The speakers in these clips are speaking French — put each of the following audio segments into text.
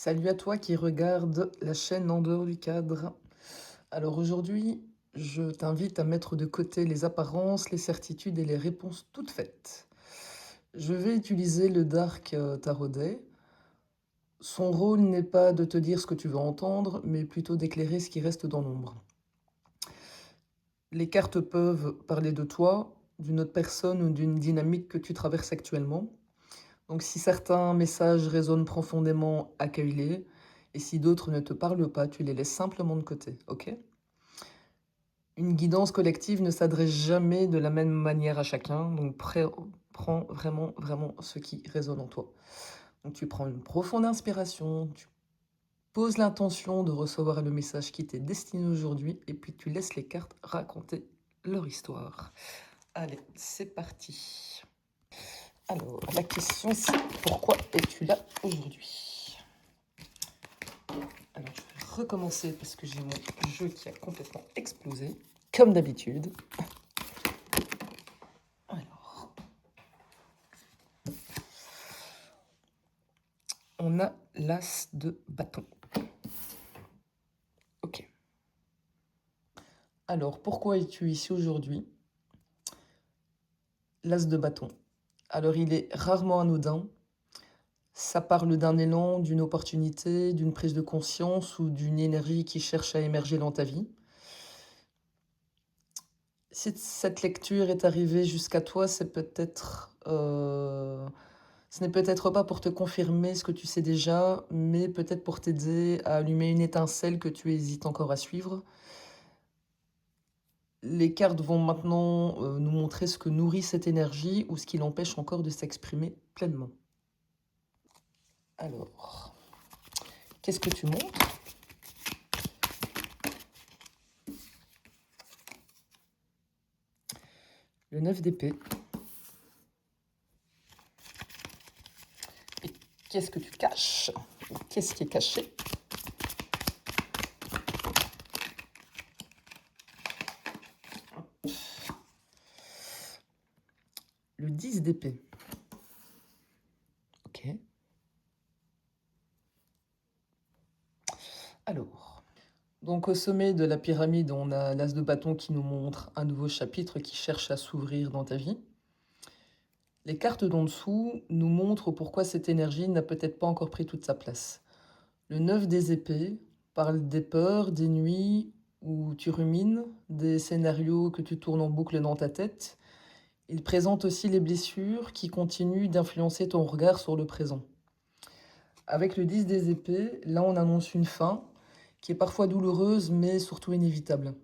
Salut à toi qui regarde la chaîne En dehors du cadre. Alors aujourd'hui, je t'invite à mettre de côté les apparences, les certitudes et les réponses toutes faites. Je vais utiliser le Dark Tarot Day. Son rôle n'est pas de te dire ce que tu veux entendre, mais plutôt d'éclairer ce qui reste dans l'ombre. Les cartes peuvent parler de toi, d'une autre personne ou d'une dynamique que tu traverses actuellement. Donc si certains messages résonnent profondément, accueille-les. Et si d'autres ne te parlent pas, tu les laisses simplement de côté, ok? Une guidance collective ne s'adresse jamais de la même manière à chacun, donc prends vraiment ce qui résonne en toi. Donc tu prends une profonde inspiration, tu poses l'intention de recevoir le message qui t'est destiné aujourd'hui, et puis tu laisses les cartes raconter leur histoire. Allez, c'est parti. Alors, la question c'est pourquoi es-tu là aujourd'hui? Alors, je vais recommencer parce que j'ai mon jeu qui a complètement explosé, comme d'habitude. Alors, on a l'as de bâton. Ok. Alors, pourquoi es-tu ici aujourd'hui? L'as de bâton. Alors, il est rarement anodin. Ça parle d'un élan, d'une opportunité, d'une prise de conscience ou d'une énergie qui cherche à émerger dans ta vie. Si cette lecture est arrivée jusqu'à toi, c'est peut-être, ce n'est peut-être pas pour te confirmer ce que tu sais déjà, mais peut-être pour t'aider à allumer une étincelle que tu hésites encore à suivre. Les cartes vont maintenant nous montrer ce que nourrit cette énergie ou ce qui l'empêche encore de s'exprimer pleinement. Alors, qu'est-ce que tu montres? Le 9 d'épée. Et qu'est-ce que tu caches? Qu'est-ce qui est caché? Le 10 d'épée. Ok. Alors, donc au sommet de la pyramide, on a l'as de bâton qui nous montre un nouveau chapitre qui cherche à s'ouvrir dans ta vie. Les cartes d'en dessous nous montrent pourquoi cette énergie n'a peut-être pas encore pris toute sa place. Le 9 des épées parle des peurs, des nuits où tu rumines, des scénarios que tu tournes en boucle dans ta tête. Il présente aussi les blessures qui continuent d'influencer ton regard sur le présent. Avec le 10 des épées, là on annonce une fin qui est parfois douloureuse mais surtout inévitable.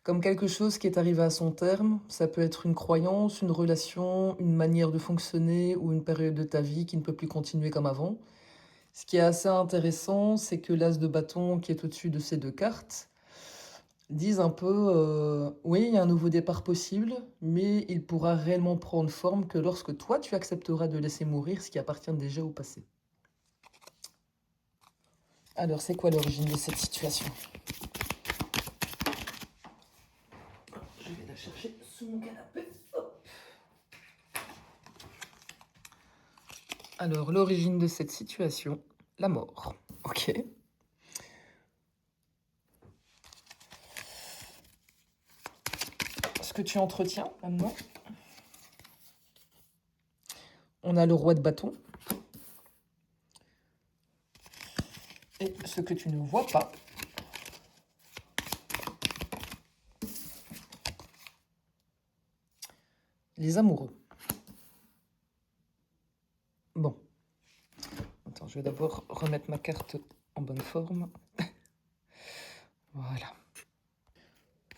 Comme quelque chose qui est arrivé à son terme, ça peut être une croyance, une relation, une manière de fonctionner ou une période de ta vie qui ne peut plus continuer comme avant. Ce qui est assez intéressant, c'est que l'as de bâton qui est au-dessus de ces deux cartes disent un peu, oui, il y a un nouveau départ possible, mais il pourra réellement prendre forme que lorsque toi, tu accepteras de laisser mourir ce qui appartient déjà au passé. Alors, c'est quoi l'origine de cette situation? Je vais la chercher sous mon canapé. Hop. Alors, l'origine de cette situation, la mort. Ok. Ce que tu entretiens maintenant. On a le roi de bâton. Et ce que tu ne vois pas. Les amoureux. Bon. Attends, je vais d'abord remettre ma carte en bonne forme. Voilà.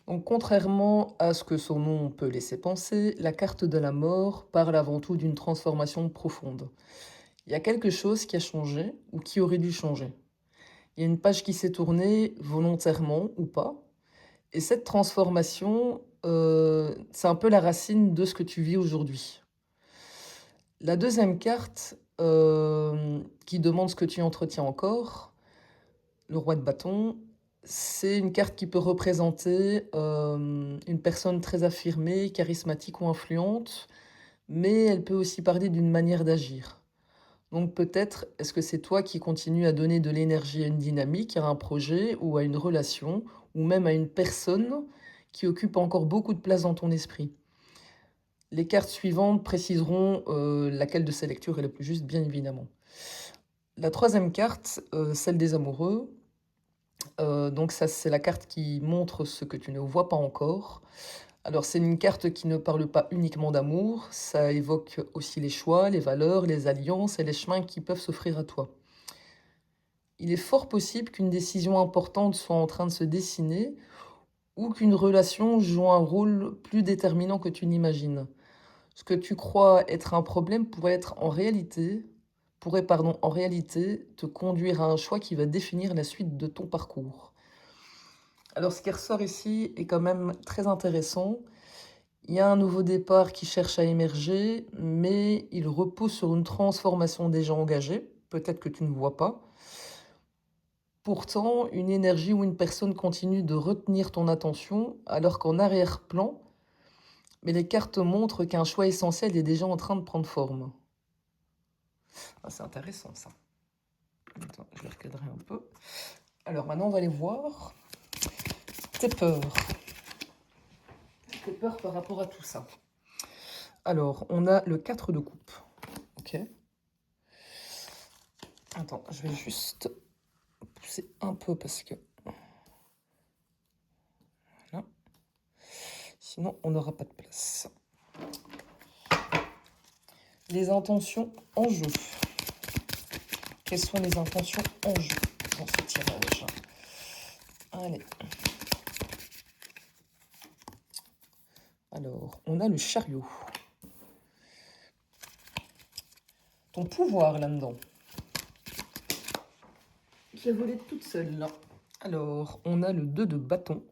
Donc, contrairement à ce que son nom peut laisser penser, la carte de la mort parle avant tout d'une transformation profonde. Il y a quelque chose qui a changé ou qui aurait dû changer. Il y a une page qui s'est tournée volontairement ou pas. Et cette transformation, c'est un peu la racine de ce que tu vis aujourd'hui. La deuxième carte, qui demande ce que tu entretiens encore, le roi de bâton, c'est une carte qui peut représenter une personne très affirmée, charismatique ou influente, mais elle peut aussi parler d'une manière d'agir. Donc peut-être, est-ce que c'est toi qui continues à donner de l'énergie à une dynamique, à un projet ou à une relation, ou même à une personne qui occupe encore beaucoup de place dans ton esprit? Les cartes suivantes préciseront laquelle de ces lectures est la plus juste, bien évidemment. La troisième carte, celle des amoureux, donc ça c'est la carte qui montre ce que tu ne vois pas encore. Alors c'est une carte qui ne parle pas uniquement d'amour, ça évoque aussi les choix, les valeurs, les alliances et les chemins qui peuvent s'offrir à toi. Il est fort possible qu'une décision importante soit en train de se dessiner ou qu'une relation joue un rôle plus déterminant que tu n'imagines. Ce que tu crois être un problème pourrait en réalité te conduire à un choix qui va définir la suite de ton parcours. Alors ce qui ressort ici est quand même très intéressant. Il y a un nouveau départ qui cherche à émerger, mais il repose sur une transformation déjà engagée, peut-être que tu ne vois pas. Pourtant, une énergie ou une personne continue de retenir ton attention, alors qu'en arrière-plan, mais les cartes montrent qu'un choix essentiel est déjà en train de prendre forme. Ah, c'est intéressant ça. Attends, je vais recadrer un peu. Alors maintenant, on va aller voir tes peurs. Tes peurs par rapport à tout ça. Alors, on a le 4 de coupe. Ok. Attends, je vais juste pousser un peu parce que... Voilà. Sinon, on n'aura pas de place. Les intentions en jeu. Quelles sont les intentions en jeu dans ce tirage? Allez. Alors, on a le chariot. Ton pouvoir là-dedans. Qui a volé toute seule là. Alors, on a le 2 de bâton.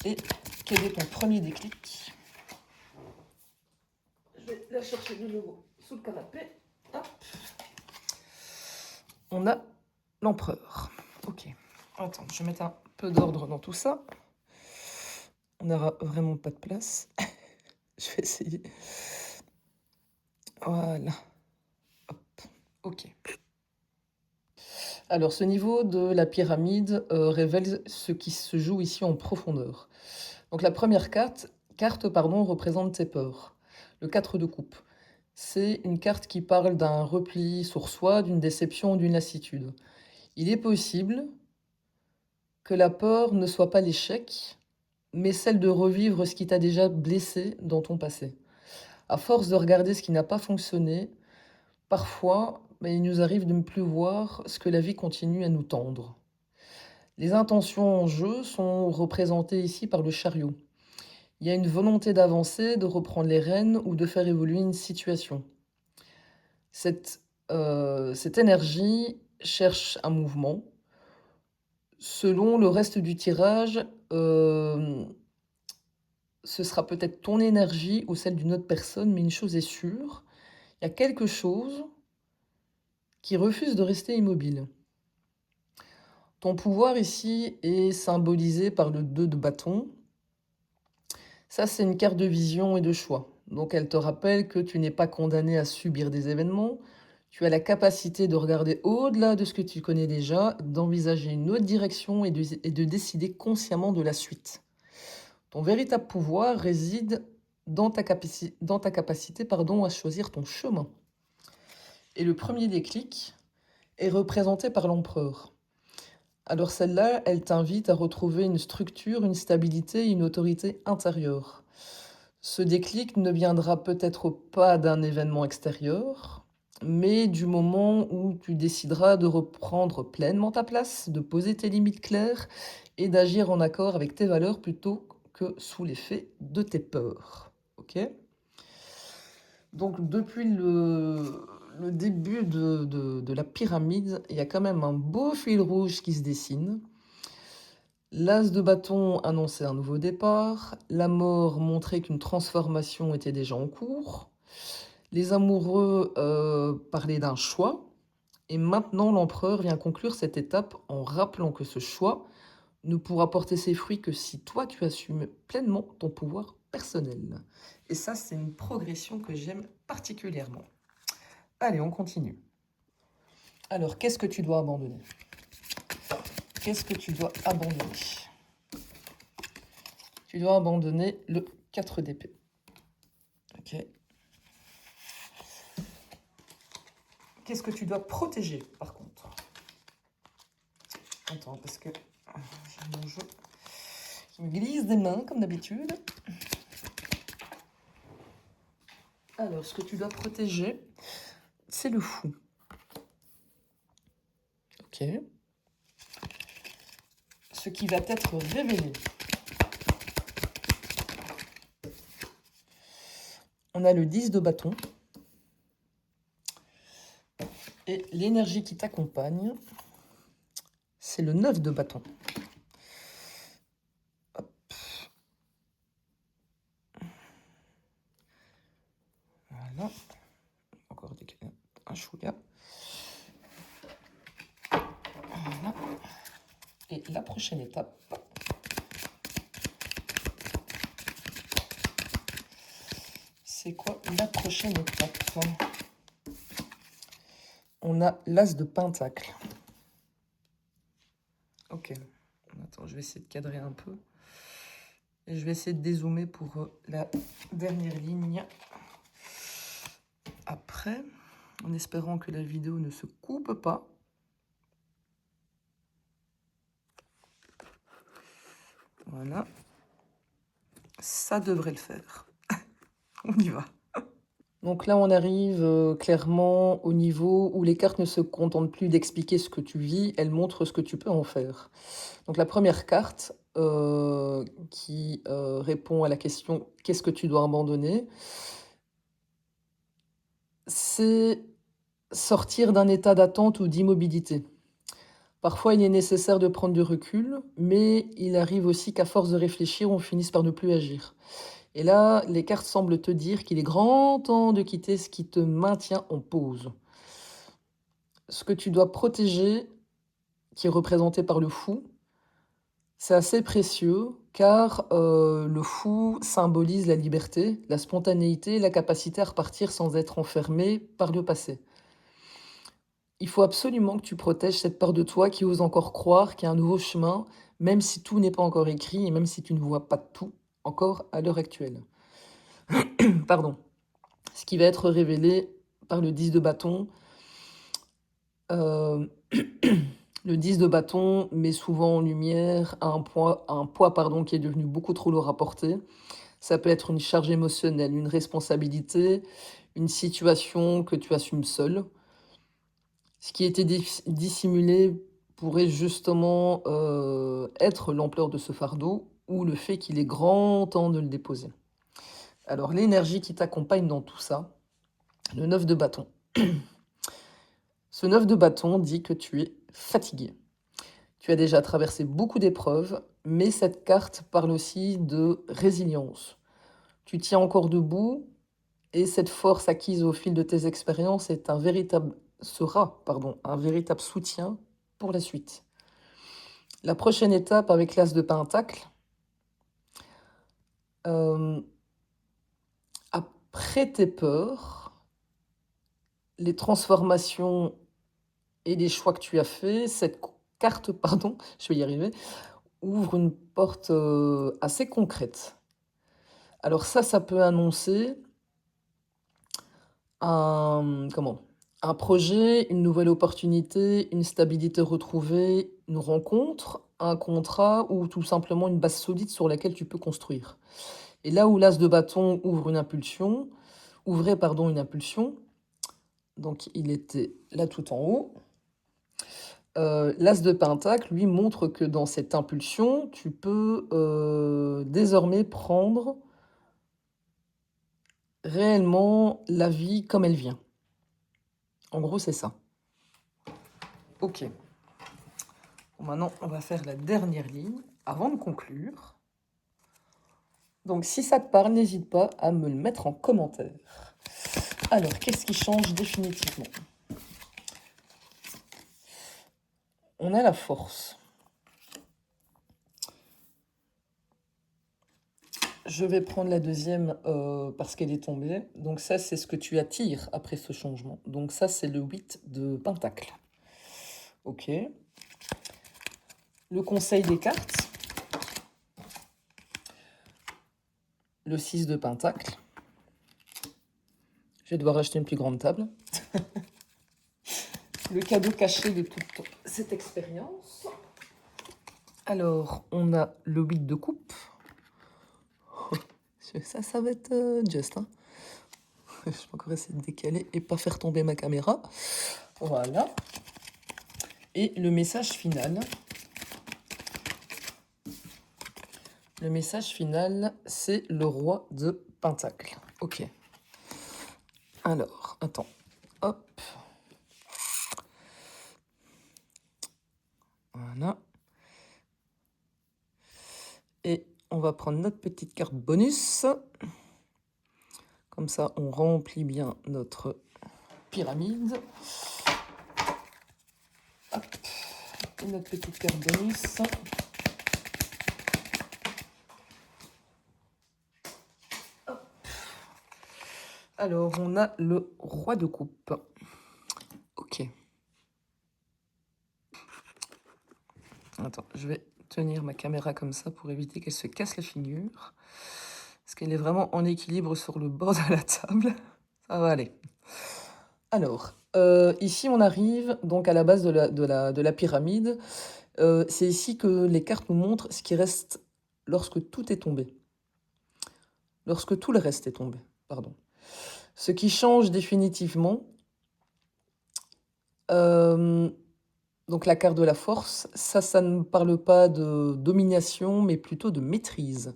Et quel est ton premier déclic? Je vais la chercher de nouveau sous le canapé. Hop. On a l'empereur. Ok. Attends, je vais mettre un peu d'ordre dans tout ça. On n'aura vraiment pas de place. Je vais essayer. Voilà. Hop. Ok. Alors, ce niveau de la pyramide révèle ce qui se joue ici en profondeur. Donc, la première carte représente tes peurs. Le 4 de coupe. C'est une carte qui parle d'un repli sur soi, d'une déception, d'une lassitude. Il est possible que la peur ne soit pas l'échec, mais celle de revivre ce qui t'a déjà blessé dans ton passé. À force de regarder ce qui n'a pas fonctionné, parfois, il nous arrive de ne plus voir ce que la vie continue à nous tendre. Les intentions en jeu sont représentées ici par le chariot. Il y a une volonté d'avancer, de reprendre les rênes ou de faire évoluer une situation. Cette énergie cherche un mouvement. Selon le reste du tirage, ce sera peut-être ton énergie ou celle d'une autre personne, mais une chose est sûre, il y a quelque chose qui refuse de rester immobile. Ton pouvoir ici est symbolisé par le 2 de bâton. Ça, c'est une carte de vision et de choix. Donc, elle te rappelle que tu n'es pas condamné à subir des événements. Tu as la capacité de regarder au-delà de ce que tu connais déjà, d'envisager une autre direction et de décider consciemment de la suite. Ton véritable pouvoir réside dans ta capacité à choisir ton chemin. Et le premier déclic est représenté par l'empereur. Alors celle-là, elle t'invite à retrouver une structure, une stabilité, une autorité intérieure. Ce déclic ne viendra peut-être pas d'un événement extérieur, mais du moment où tu décideras de reprendre pleinement ta place, de poser tes limites claires et d'agir en accord avec tes valeurs plutôt que sous l'effet de tes peurs. Ok? Donc depuis le début de la pyramide, il y a quand même un beau fil rouge qui se dessine. L'as de bâton annonçait un nouveau départ, la mort montrait qu'une transformation était déjà en cours, les amoureux parlaient d'un choix, et maintenant l'empereur vient conclure cette étape en rappelant que ce choix ne pourra porter ses fruits que si toi tu assumes pleinement ton pouvoir personnel. Et ça, c'est une progression que j'aime particulièrement. Allez, on continue. Alors, qu'est-ce que tu dois abandonner? Qu'est-ce que tu dois abandonner? Tu dois abandonner le 4 d'épée. Ok. Qu'est-ce que tu dois protéger, par contre? Attends, parce que j'ai mon jeu qui me glisse des mains, comme d'habitude. Alors, ce que tu dois protéger, c'est le fou. Ok. Ce qui va être révélé. On a le 10 de bâton. Et l'énergie qui t'accompagne, c'est le 9 de bâton. Hop. Voilà. Encore un chouïa. Voilà. Et la prochaine étape, c'est quoi la prochaine étape? On a l'as de pentacle. Ok. Attends, je vais essayer de cadrer un peu. Et je vais essayer de dézoomer pour la dernière ligne. Après, en espérant que la vidéo ne se coupe pas. Voilà. Ça devrait le faire. On y va. Donc là, on arrive clairement au niveau où les cartes ne se contentent plus d'expliquer ce que tu vis, elles montrent ce que tu peux en faire. Donc la première carte qui répond à la question « Qu'est-ce que tu dois abandonner ?» c'est sortir d'un état d'attente ou d'immobilité. Parfois, il est nécessaire de prendre du recul, mais il arrive aussi qu'à force de réfléchir, on finisse par ne plus agir. Et là, les cartes semblent te dire qu'il est grand temps de quitter ce qui te maintient en pause. Ce que tu dois protéger, qui est représenté par le fou, c'est assez précieux, car le fou symbolise la liberté, la spontanéité, la capacité à repartir sans être enfermé par le passé. Il faut absolument que tu protèges cette part de toi qui ose encore croire qu'il y a un nouveau chemin, même si tout n'est pas encore écrit et même si tu ne vois pas tout encore à l'heure actuelle. Pardon. Ce qui va être révélé par le 10 de bâton. Le 10 de bâton met souvent en lumière un poids qui est devenu beaucoup trop lourd à porter. Ça peut être une charge émotionnelle, une responsabilité, une situation que tu assumes seul. Ce qui était dissimulé pourrait justement être l'ampleur de ce fardeau ou le fait qu'il est grand temps de le déposer. Alors l'énergie qui t'accompagne dans tout ça, le 9 de bâton. Ce 9 de bâton dit que tu es fatigué. Tu as déjà traversé beaucoup d'épreuves, mais cette carte parle aussi de résilience. Tu tiens encore debout et cette force acquise au fil de tes expériences sera un véritable soutien pour la suite. La prochaine étape avec l'as de pentacle. Après tes peurs, les transformations et les choix que tu as faits, cette carte, je vais y arriver, ouvre une porte assez concrète. Alors ça peut annoncer un projet, une nouvelle opportunité, une stabilité retrouvée, une rencontre, un contrat ou tout simplement une base solide sur laquelle tu peux construire. Et là où l'as de bâton ouvrait une impulsion, donc il était là tout en haut, l'as de pentacle, lui, montre que dans cette impulsion, tu peux désormais prendre réellement la vie comme elle vient. En gros, c'est ça. Ok. Bon, maintenant, on va faire la dernière ligne avant de conclure. Donc, si ça te parle, n'hésite pas à me le mettre en commentaire. Alors, qu'est-ce qui change définitivement? On a la force. Je vais prendre la deuxième parce qu'elle est tombée. Donc ça, c'est ce que tu attires après ce changement. Donc ça, c'est le 8 de Pentacle. Ok. Le conseil des cartes. Le 6 de Pentacle. Je vais devoir acheter une plus grande table. Le cadeau caché de toute cette expérience. Alors, on a le 8 de coupe. Ça va être juste. Hein. Je vais encore essayer de décaler et pas faire tomber ma caméra. Voilà. Et le message final. Le message final, c'est le roi de Pentacle. Ok. Alors, attends. Hop. Voilà. Et on va prendre notre petite carte bonus. Comme ça, on remplit bien notre pyramide. Hop. Et notre petite carte bonus. Hop. Alors, on a le roi de coupe. Ok. Attends, je vais tenir ma caméra comme ça pour éviter qu'elle se casse la figure. Parce qu'elle est vraiment en équilibre sur le bord de la table. Ça va aller. Alors, ici on arrive donc à la base de la pyramide. C'est ici que les cartes nous montrent ce qui reste lorsque tout est tombé. Lorsque tout le reste est tombé, pardon. Ce qui change définitivement, donc la carte de la force, ça ne parle pas de domination, mais plutôt de maîtrise.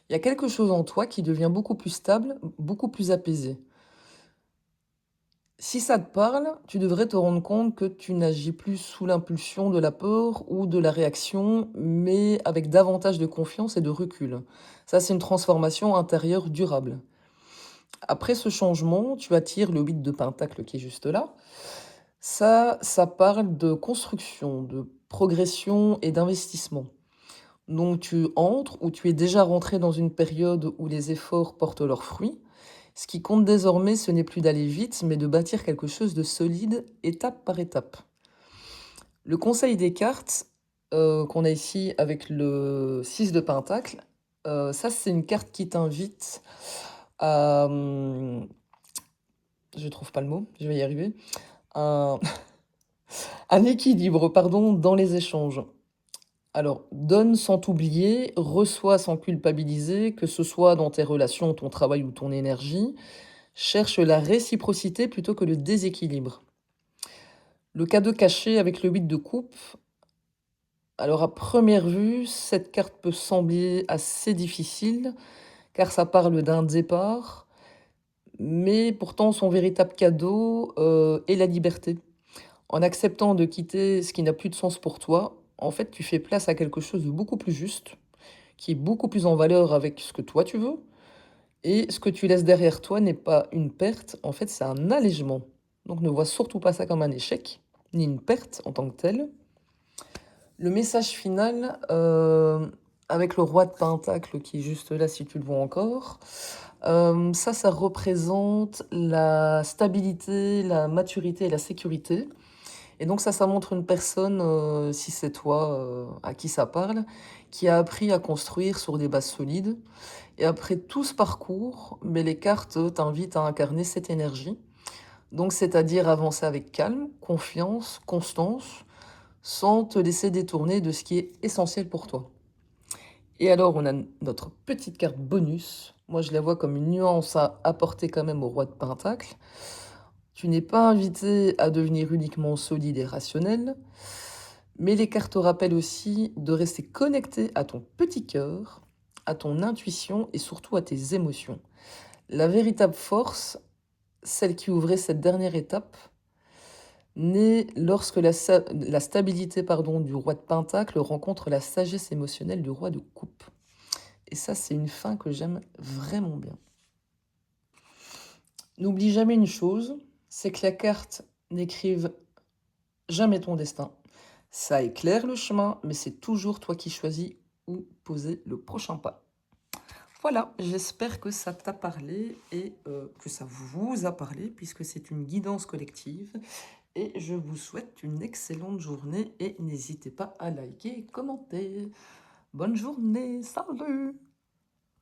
Il y a quelque chose en toi qui devient beaucoup plus stable, beaucoup plus apaisé. Si ça te parle, tu devrais te rendre compte que tu n'agis plus sous l'impulsion de la peur ou de la réaction, mais avec davantage de confiance et de recul. Ça, c'est une transformation intérieure durable. Après ce changement, tu attires le 8 de Pentacle qui est juste là. Ça parle de construction, de progression et d'investissement. Donc tu entres ou tu es déjà rentré dans une période où les efforts portent leurs fruits. Ce qui compte désormais, ce n'est plus d'aller vite, mais de bâtir quelque chose de solide, étape par étape. Le conseil des cartes qu'on a ici avec le 6 de Pentacle, ça c'est une carte qui t'invite à... je trouve pas le mot, je vais y arriver. Un, un équilibre, pardon, dans les échanges. Alors, donne sans t'oublier, reçois sans culpabiliser, que ce soit dans tes relations, ton travail ou ton énergie. Cherche la réciprocité plutôt que le déséquilibre. Le cadeau caché avec le 8 de coupe. Alors à première vue, cette carte peut sembler assez difficile, car ça parle d'un départ, mais pourtant son véritable cadeau est la liberté. En acceptant de quitter ce qui n'a plus de sens pour toi, en fait, tu fais place à quelque chose de beaucoup plus juste, qui est beaucoup plus en valeur avec ce que toi tu veux, et ce que tu laisses derrière toi n'est pas une perte, en fait, c'est un allègement. Donc ne vois surtout pas ça comme un échec, ni une perte en tant que telle. Le message final, avec le roi de Pentacle qui est juste là si tu le vois encore, ça représente la stabilité, la maturité et la sécurité. Et donc ça montre une personne, si c'est toi à qui ça parle, qui a appris à construire sur des bases solides. Et après tout ce parcours, mais les cartes t'invitent à incarner cette énergie. Donc c'est-à-dire avancer avec calme, confiance, constance, sans te laisser détourner de ce qui est essentiel pour toi. Et alors on a notre petite carte bonus. Moi je la vois comme une nuance à apporter quand même au roi de Pentacle. Tu n'es pas invité à devenir uniquement solide et rationnel, mais les cartes te rappellent aussi de rester connecté à ton petit cœur, à ton intuition et surtout à tes émotions. La véritable force, celle qui ouvrait cette dernière étape, naît lorsque la stabilité du roi de Pentacle rencontre la sagesse émotionnelle du roi de coupe. Et ça, c'est une fin que j'aime vraiment bien. N'oublie jamais une chose, c'est que la carte n'écrive jamais ton destin. Ça éclaire le chemin, mais c'est toujours toi qui choisis où poser le prochain pas. Voilà, j'espère que ça t'a parlé et que ça vous a parlé, puisque c'est une guidance collective. Et je vous souhaite une excellente journée et n'hésitez pas à liker et commenter. Bonne journée, salut!